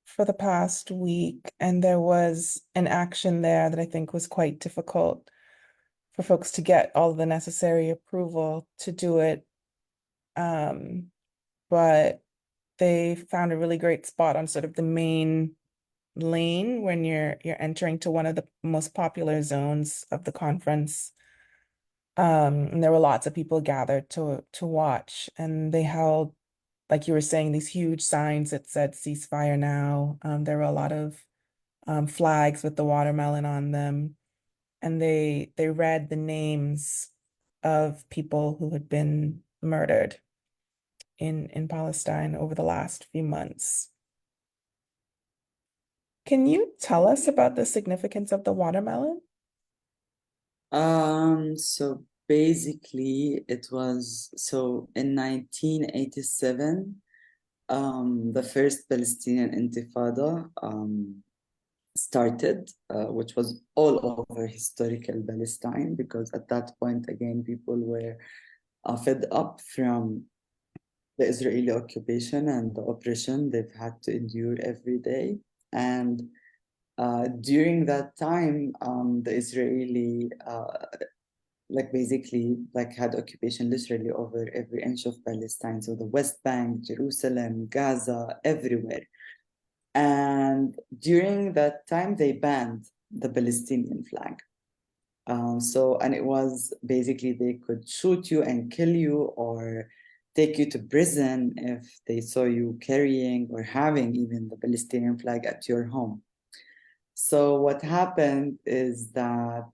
for the past week, and there was an action there that I think was quite difficult for folks to get all the necessary approval to do it. But they found a really great spot on sort of the main lane when you're entering to one of the most popular zones of the conference. And there were lots of people gathered to watch, and they held, like you were saying, these huge signs that said ceasefire now. There were a lot of flags with the watermelon on them, and they read the names of people who had been murdered in Palestine over the last few months. Can you tell us about the significance of the watermelon? So basically it was so in 1987, the first Palestinian Intifada started, which was all over historical Palestine, because at that point, again, people were fed up from the Israeli occupation and the oppression they've had to endure every day. And during that time, the Israeli like basically like had occupation literally over every inch of Palestine. So the West Bank, Jerusalem, Gaza, everywhere. And during that time, they banned the Palestinian flag. And it was basically they could shoot you and kill you or take you to prison if they saw you carrying or having even the Palestinian flag at your home. So what happened is that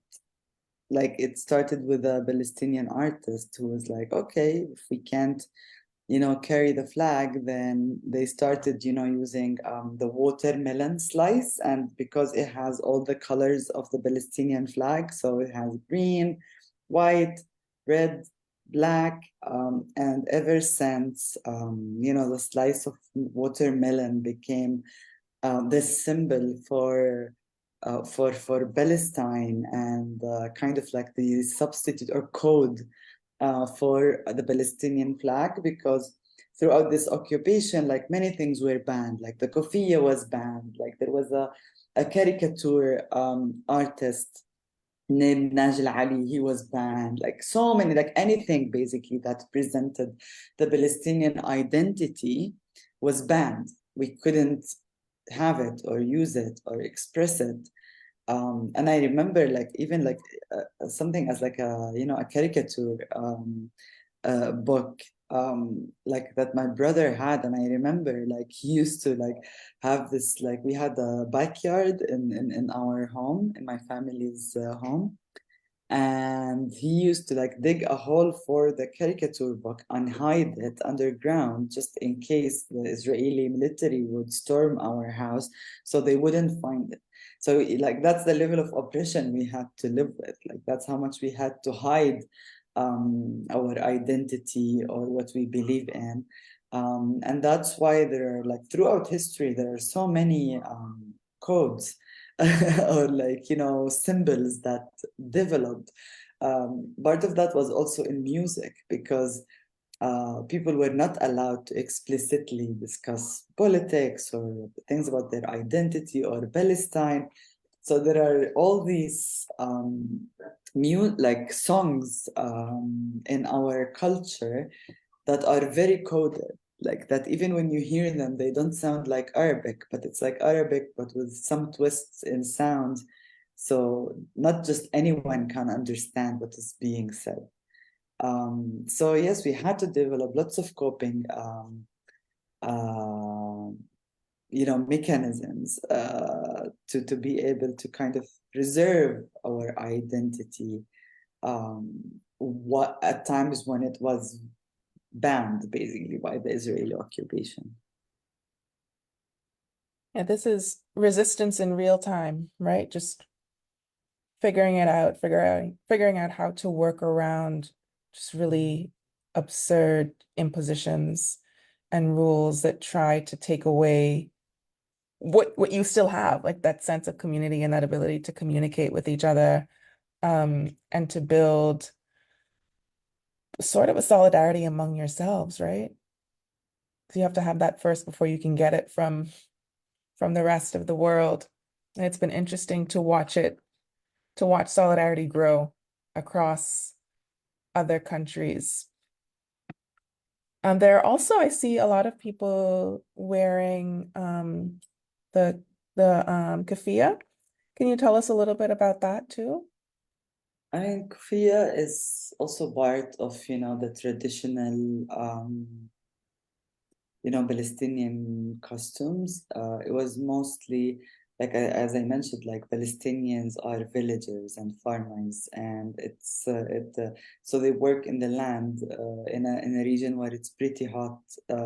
like it started with a Palestinian artist who was like, okay, if we can't carry the flag, then they started, using the watermelon slice. And because it has all the colors of the Palestinian flag, so it has green, white, red, black, and ever since, the slice of watermelon became this symbol for Palestine and kind of like the substitute or code for the Palestinian flag, because throughout this occupation, like many things were banned, like the kofiyah was banned, like there was a caricature artist named Najil Ali, he was banned, like so many, like anything basically that presented the Palestinian identity was banned. We couldn't have it or use it or express it. And I remember like even like something as like a caricature book like that my brother had. And I remember like he used to like have this, like we had a backyard in our home, in my family's home, and he used to like dig a hole for the caricature book and hide it underground just in case the Israeli military would storm our house, so they wouldn't find it. So like that's the level of oppression we had to live with. Like that's how much we had to hide our identity or what we believe in. And that's why there are like throughout history there are so many codes or like symbols that developed. Part of that was also in music, because people were not allowed to explicitly discuss politics or things about their identity or Palestine. So there are all these like songs in our culture that are very coded, like that even when you hear them, they don't sound like Arabic, but it's like Arabic, but with some twists in sound. So not just anyone can understand what is being said. So yes, we had to develop lots of coping, uh, mechanisms to be able to kind of preserve our identity. What at times when it was banned basically by the Israeli occupation. Yeah, this is resistance in real time, right? Just figuring it out, figuring out how to work around just really absurd impositions and rules that try to take away what you still have, like that sense of community and that ability to communicate with each other, and to build sort of a solidarity among yourselves, right? So you have to have that first before you can get it from the rest of the world. And it's been interesting to watch solidarity grow across other countries. There are also, I see a lot of people wearing the the keffiyeh. Can you tell us a little bit about that too? I mean, kufiyya is also part of, the traditional, Palestinian costumes. It was mostly like, as I mentioned, like Palestinians are villagers and farmers, and so they work in the land in a region where it's pretty hot.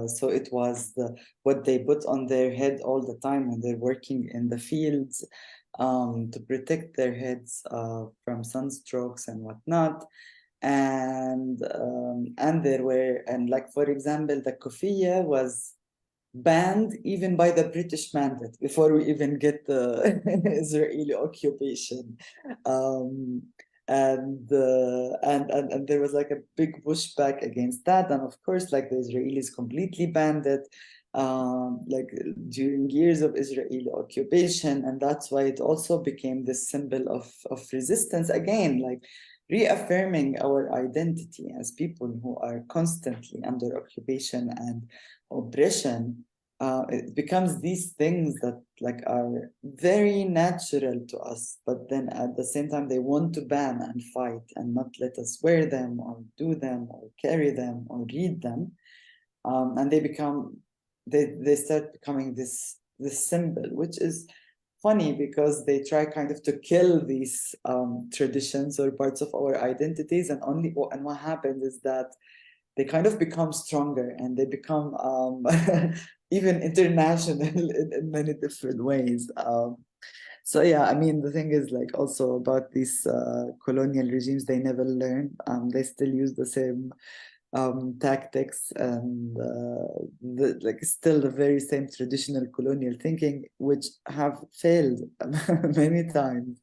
So it was what they put on their head all the time when they're working in the fields, to protect their heads from sunstrokes and whatnot. And there were, and like, for example, the kufiyya was banned even by the British mandate before we even get the Israeli occupation. Um, and there was like a big pushback against that. And of course, like, the Israelis completely banned it, like during years of Israeli occupation. And that's why it also became this symbol of resistance again, like reaffirming our identity as people who are constantly under occupation and oppression. It becomes these things that like are very natural to us, but then at the same time they want to ban and fight and not let us wear them or do them or carry them or read them. And they start becoming this symbol, which is funny because they try kind of to kill these traditions or parts of our identities, and what happens is that they kind of become stronger and they become even international in many different ways. So yeah, I mean, the thing is, like, also about these colonial regimes, they never learn. They still use the same tactics, and like still the very same traditional colonial thinking, which have failed many times,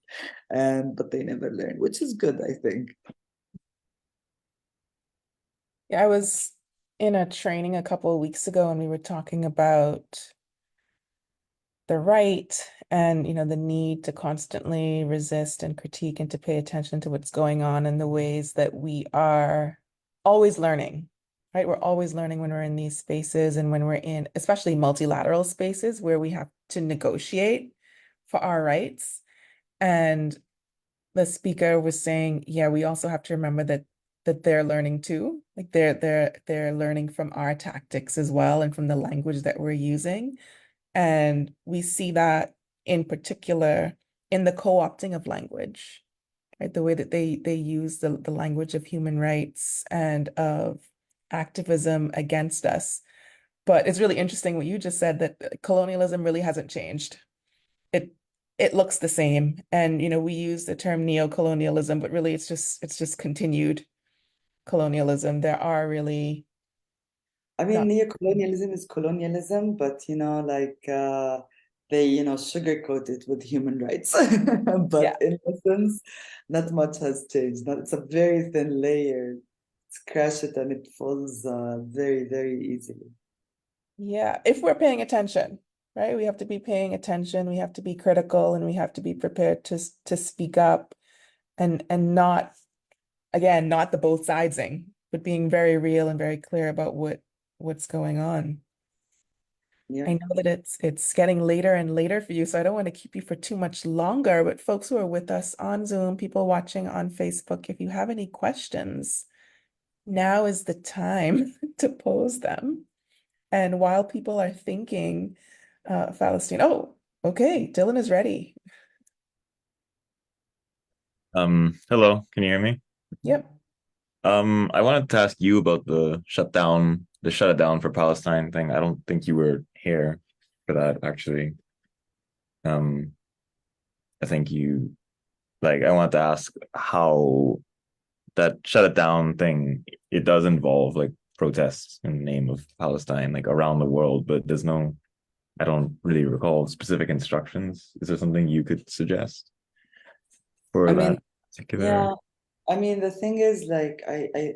but they never learn, which is good, I think. Yeah, I was in a training a couple of weeks ago and we were talking about the right and the need to constantly resist and critique and to pay attention to what's going on and the ways that we are always learning, right? We're always learning when we're in these spaces and when we're in especially multilateral spaces where we have to negotiate for our rights. And the speaker was saying, yeah, we also have to remember that they're learning too. Like they're learning from our tactics as well and from the language that we're using. And we see that in particular in the co-opting of language, right? The way that they use the language of human rights and of activism against us. But it's really interesting what you just said, that colonialism really hasn't changed. It it looks the same. And we use the term neo-colonialism, but really it's just continued colonialism. There are really I mean, not, neocolonialism is colonialism, but like they sugarcoat it with human rights. yeah. But in essence, not much has changed. It's a very thin layer. Crash it and it falls very, very easily. Yeah, if we're paying attention, right? We have to be paying attention, we have to be critical, and we have to be prepared to speak up and not, again, not the both sidesing, but being very real and very clear about what's going on. Yeah. I know that it's getting later and later for you, so I don't want to keep you for too much longer, but folks who are with us on Zoom, people watching on Facebook, if you have any questions, now is the time to pose them. And while people are thinking, Falastine, oh, okay, Dylan is ready. Hello, can you hear me? Yep. I wanted to ask you about the shutdown, the shut it down for Palestine thing. I don't think you were here for that, actually. Um, I think I wanted to ask how that shut it down thing, it does involve like protests in the name of Palestine, like around the world, but I don't really recall specific instructions. Is there something you could suggest I for mean, that particular? yeah. I mean, the thing is, like,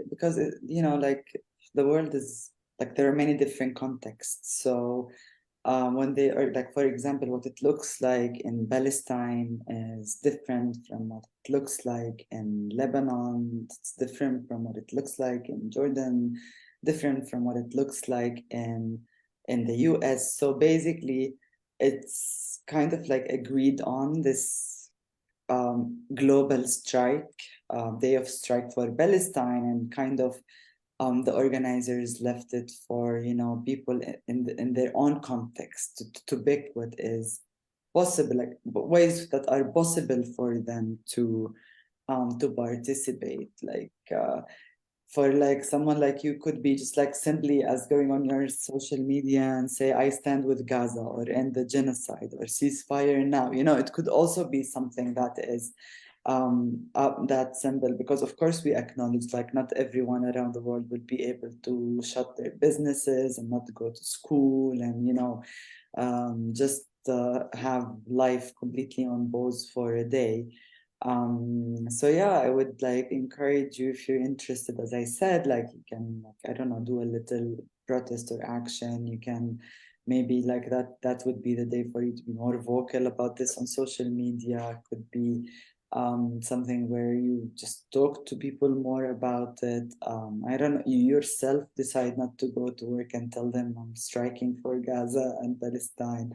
because like, the world is like, there are many different contexts. So when they are, like, for example, what it looks like in Palestine is different from what it looks like in Lebanon. It's different from what it looks like in Jordan, different from what it looks like in the US. So basically, it's kind of like agreed on this global strike, day of strike for Palestine, and kind of the organizers left it for, you know, people in their own context to pick what is possible, like ways that are possible for them to participate. Like for like someone like you could be just like simply as going on your social media and say, I stand with Gaza, or end the genocide, or ceasefire now. You know, it could also be something that is that simple, because of course we acknowledge like not everyone around the world would be able to shut their businesses and not go to school, and you know, just have life completely on pause for a day. So yeah, I would like encourage you, if you're interested, as I said, like you can, like, I don't know, do a little protest or action. You can maybe like that would be the day for you to be more vocal about this on social media. It could be something where you just talk to people more about it. I don't know, you yourself decide not to go to work and tell them I'm striking for Gaza and Palestine.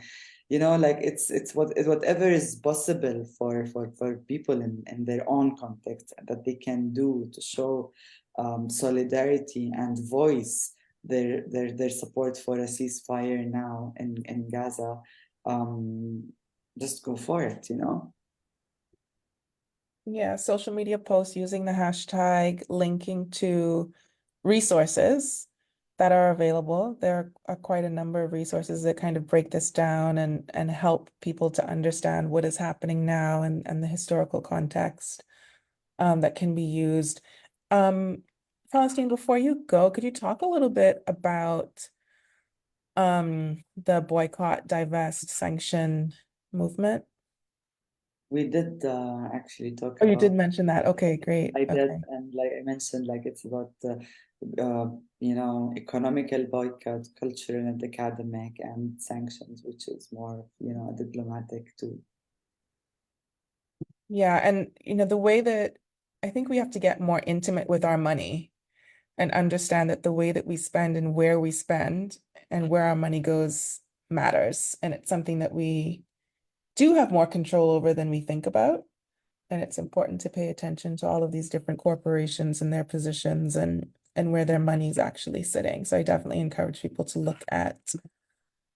You know, like it's whatever is possible for people in their own context that they can do to show solidarity and voice their support for a ceasefire now in Gaza. Just go for it, you know. Yeah, social media posts using the hashtag, linking to resources that are available. There are quite a number of resources that kind of break this down and help people to understand what is happening now and the historical context that can be used. Falastine, before you go, could you talk a little bit about the boycott, divest, sanction movement? We did actually talk Oh, you did about. mention that. Okay, great. I did, Okay. and like I mentioned, like it's about you know, economical boycott, cultural and academic, and sanctions, which is more, you know, a diplomatic tool. Yeah, and the way that I think we have to get more intimate with our money and understand that the way that we spend and where we spend and where our money goes matters. And it's something that we do have more control over than we think about. And it's important to pay attention to all of these different corporations and their positions and where their money is actually sitting. So I definitely encourage people to look at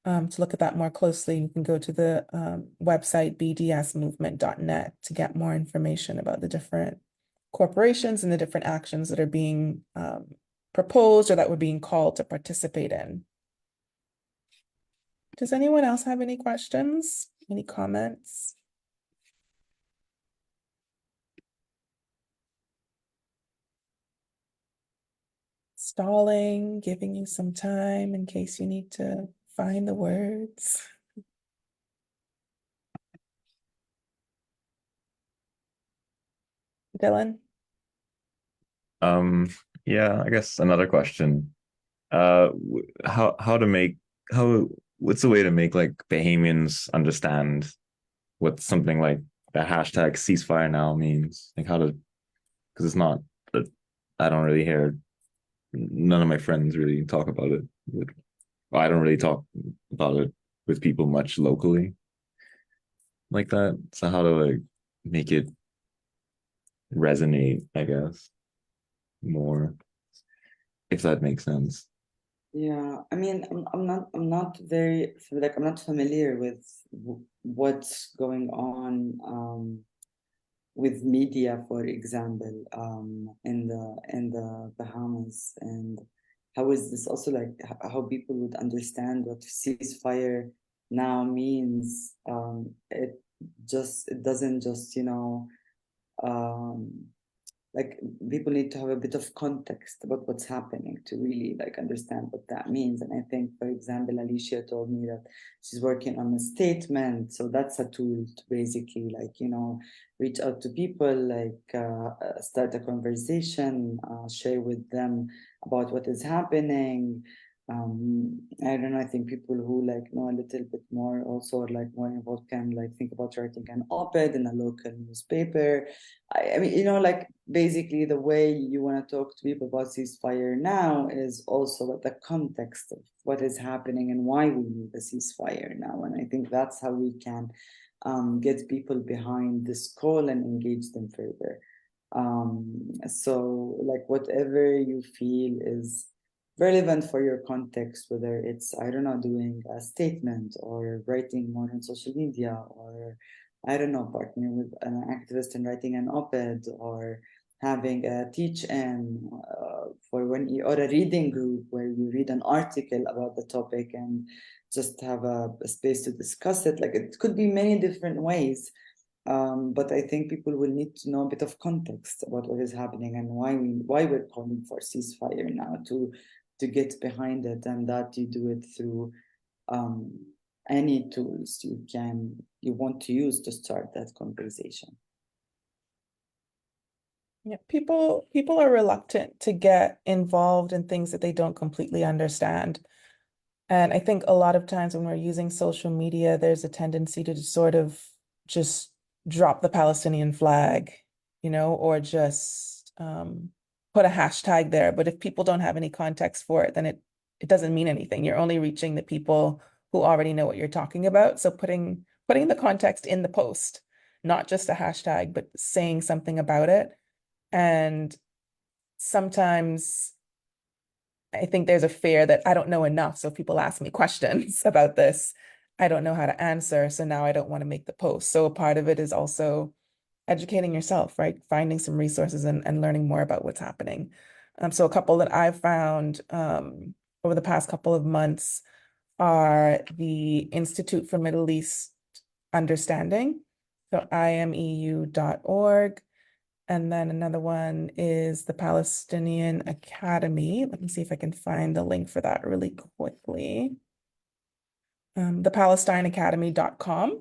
that more closely. You can go to the website bdsmovement.net to get more information about the different corporations and the different actions that are being proposed or that we're being called to participate in. Does anyone else have any questions? Any comments? Stalling, giving you some time in case you need to find the words. Dylan? Yeah, I guess another question. How to make how what's the way to make like Bahamians understand what something like the hashtag ceasefire now means? Like how to, because it's not, I don't really hear, none of my friends really talk about it. Well, I don't really talk about it with people much locally like that. So how to like make it resonate, I guess, more, if that makes sense. Yeah, I mean, I'm not very like I'm not familiar with what's going on with media, for example, in the Bahamas, and how is this also like how people would understand what ceasefire now means. It doesn't just, you know, um, like people need to have a bit of context about what's happening to really like understand what that means. And I think, for example, Alicia told me that she's working on a statement, so that's a tool to basically, like, you know, reach out to people, like start a conversation, share with them about what is happening. I don't know, I think people who like know a little bit more also are like more involved can like think about writing an op-ed in a local newspaper. I mean, you know, like basically the way you want to talk to people about ceasefire now is also what the context of what is happening and why we need a ceasefire now. And I think that's how we can get people behind this call and engage them further. So like whatever you feel is relevant for your context, whether it's, I don't know, doing a statement or writing more on social media, or I don't know, partnering with an activist and writing an op-ed, or having a teach-in for when you, or a reading group where you read an article about the topic and just have a space to discuss it. Like it could be many different ways. But I think people will need to know a bit of context about what is happening and why we're calling for ceasefire now to get behind it, and that you do it through any tools you want to use to start that conversation. Yeah, people are reluctant to get involved in things that they don't completely understand. And I think a lot of times when we're using social media, there's a tendency to sort of just drop the Palestinian flag, or just put a hashtag there. But if people don't have any context for it, then it doesn't mean anything. You're only reaching the people who already know what you're talking about. So putting the context in the post, not just a hashtag, but saying something about it. And sometimes I think there's a fear that I don't know enough. So if people ask me questions about this, I don't know how to answer. So now I don't want to make the post. So a part of it is also educating yourself, right? Finding some resources and learning more about what's happening. So a couple that I've found over the past couple of months are the Institute for Middle East Understanding, so imeu.org. And then another one is the Palestinian Academy. Let me see if I can find the link for that really quickly. The PalestineAcademy.com.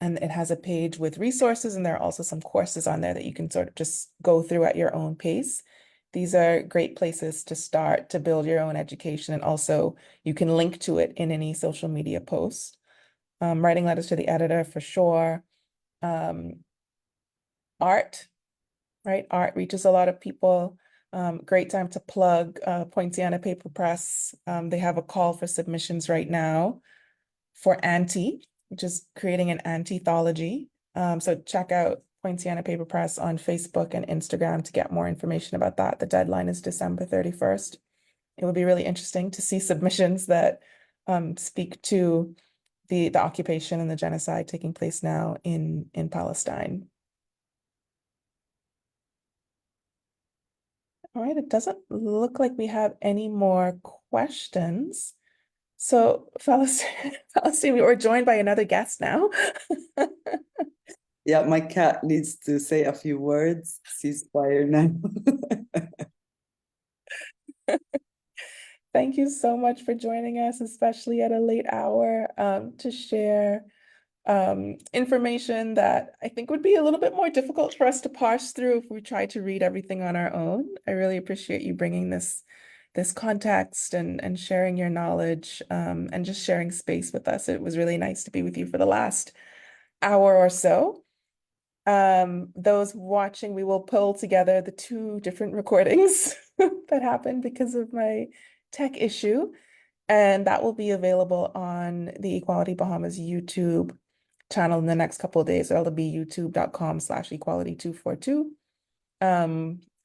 And it has a page with resources, and there are also some courses on there that you can sort of just go through at your own pace. These are great places to start to build your own education, and also you can link to it in any social media post. Writing letters to the editor for sure. Art, right? Art reaches a lot of people. Great time to plug Poinciana Paper Press. They have a call for submissions right now for Anti, which is creating an anthology. So check out Poinciana Paper Press on Facebook and Instagram to get more information about that. The deadline is December 31st. It would be really interesting to see submissions that speak to the occupation and the genocide taking place now in Palestine. All right, it doesn't look like we have any more questions. So, Falastine, we were joined by another guest now. Yeah, my cat needs to say a few words. Ceasefire now. Thank you so much for joining us, especially at a late hour, to share information that I think would be a little bit more difficult for us to parse through if we tried to read everything on our own. I really appreciate you bringing this context and sharing your knowledge, and just sharing space with us. It was really nice to be with you for the last hour or so. Those watching, we will pull together the two different recordings that happened because of my tech issue, and that will be available on the Equality Bahamas YouTube channel in the next couple of days. So it'll be youtube.com/equality242.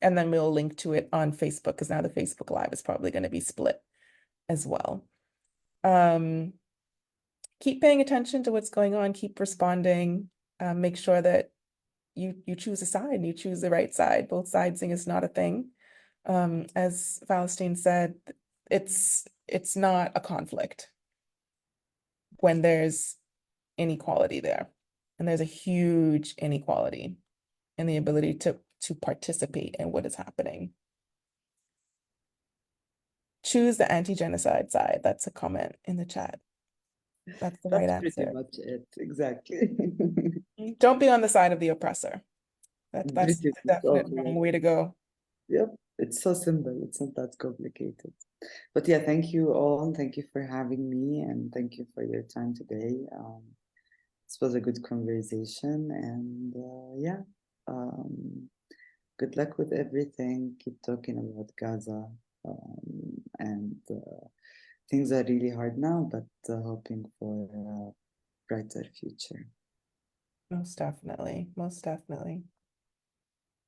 And then we'll link to it on Facebook, because now the Facebook Live is probably going to be split as well. Keep paying attention to what's going on, keep responding, make sure that you choose a side and you choose the right side. Both sidesing is not a thing. As Falastine said, it's not a conflict when there's inequality there. And there's a huge inequality in the ability to participate in what is happening. Choose the anti-genocide side. That's a comment in the chat. That's the right That's pretty answer. much it, exactly. Don't be on the side of the oppressor. That's Pretty the definite simple. wrong way to go. Yep, it's so simple. It's not that complicated. But yeah, thank you all. Thank you for having me, and thank you for your time today. This was a good conversation, and yeah, good luck with everything. Keep talking about Gaza, and things are really hard now, but hoping for a brighter future. Most definitely. Most definitely.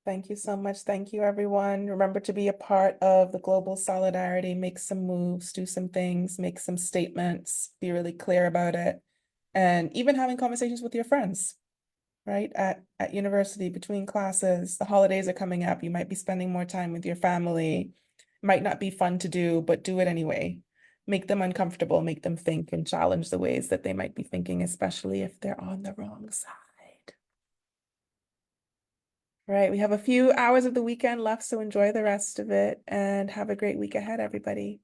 Thank you so much. Thank you, everyone. Remember to be a part of the global solidarity, make some moves, do some things, make some statements, be really clear about it, and even having conversations with your friends, right? At university, between classes, the holidays are coming up. You might be spending more time with your family. Might not be fun to do, but do it anyway. Make them uncomfortable, make them think and challenge the ways that they might be thinking, especially if they're on the wrong side. Right, we have a few hours of the weekend left, so enjoy the rest of it and have a great week ahead, everybody.